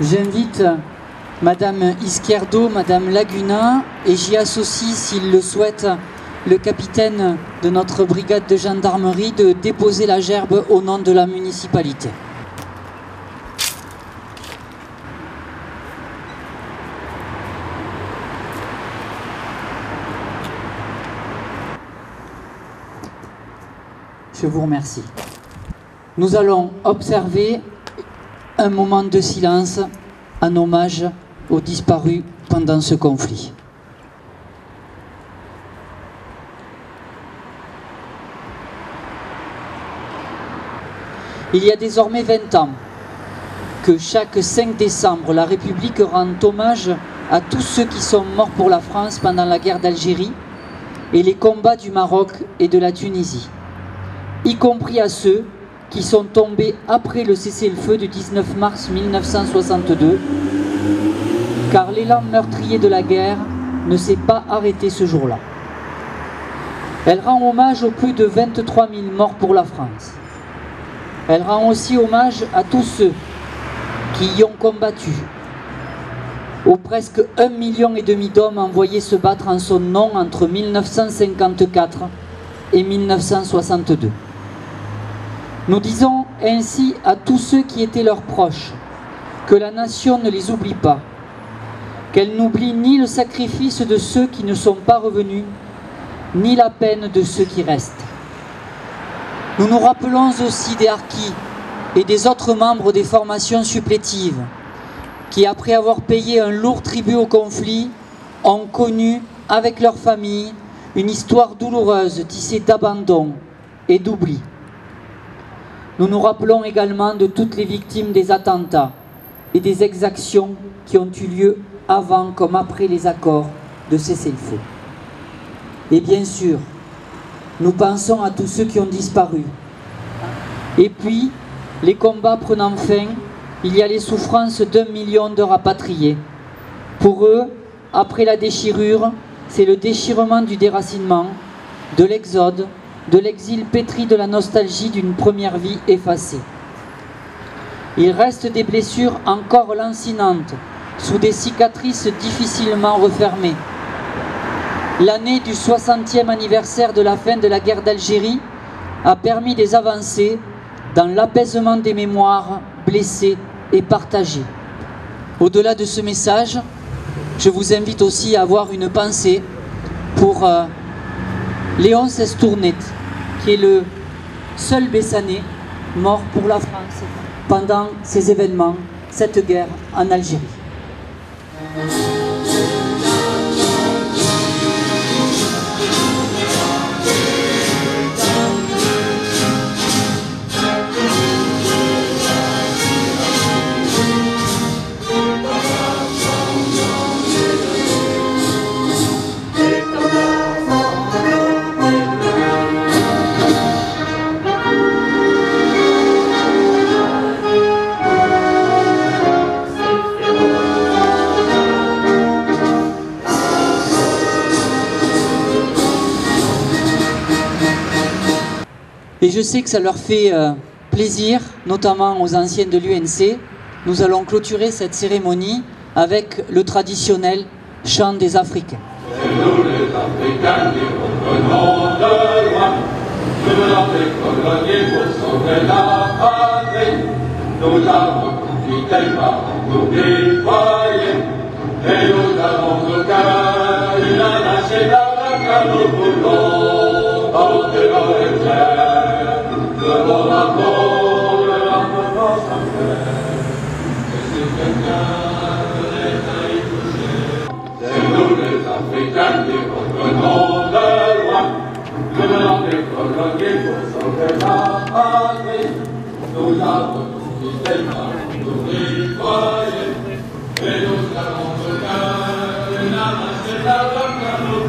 J'invite Madame Izquierdo, Madame Laguna et j'y associe, s'il le souhaite, le capitaine de notre brigade de gendarmerie de déposer la gerbe au nom de la municipalité. Je vous remercie. Nous allons observer un moment de silence en hommage aux disparus pendant ce conflit. Il y a désormais 20 ans que chaque 5 décembre, la République rend hommage à tous ceux qui sont morts pour la France pendant la guerre d'Algérie et les combats du Maroc et de la Tunisie, y compris à ceux qui sont tombés après le cessez-le-feu du 19 mars 1962, car l'élan meurtrier de la guerre ne s'est pas arrêté ce jour-là. Elle rend hommage aux plus de 23 000 morts pour la France. Elle rend aussi hommage à tous ceux qui y ont combattu, aux presque 1,5 million d'hommes envoyés se battre en son nom entre 1954 et 1962. Nous disons ainsi à tous ceux qui étaient leurs proches que la nation ne les oublie pas, qu'elle n'oublie ni le sacrifice de ceux qui ne sont pas revenus, ni la peine de ceux qui restent. Nous nous rappelons aussi des harkis et des autres membres des formations supplétives qui, après avoir payé un lourd tribut au conflit, ont connu, avec leur famille, une histoire douloureuse tissée d'abandon et d'oubli. Nous nous rappelons également de toutes les victimes des attentats et des exactions qui ont eu lieu avant comme après les accords de cessez-le-feu. Et bien sûr, nous pensons à tous ceux qui ont disparu. Et puis, les combats prenant fin, il y a les souffrances d'1 million de rapatriés. Pour eux, après la déchirure, c'est le déchirement du déracinement, de l'exode, de l'exil pétri de la nostalgie d'une première vie effacée. Il reste des blessures encore lancinantes, sous des cicatrices difficilement refermées. L'année du 60e anniversaire de la fin de la guerre d'Algérie a permis des avancées dans l'apaisement des mémoires blessées et partagées. Au-delà de ce message, je vous invite aussi à avoir une pensée pour Léon Sestournet, qui est le seul Bessanais mort pour la France pendant ces événements, cette guerre en Algérie. Et je sais que ça leur fait plaisir, notamment aux anciens de l'UNC. Nous allons clôturer cette cérémonie avec le traditionnel chant des Africains. C'est nous les Africains qui revenons de loin, venant des colonies pour sauver la patrie. Nous avons quitté par nos foyers, et nous avons au cœur une nationale car nous voulons porter nos terres. Le bon amour, le l'amour sans faire, et si quelqu'un venait à y toucher, c'est nous les Africains qui revenons de loin, venant des colonies pour sauver la patrie. Nous avons quitté par nos foyers, et nous avons au cœur une nationale car nous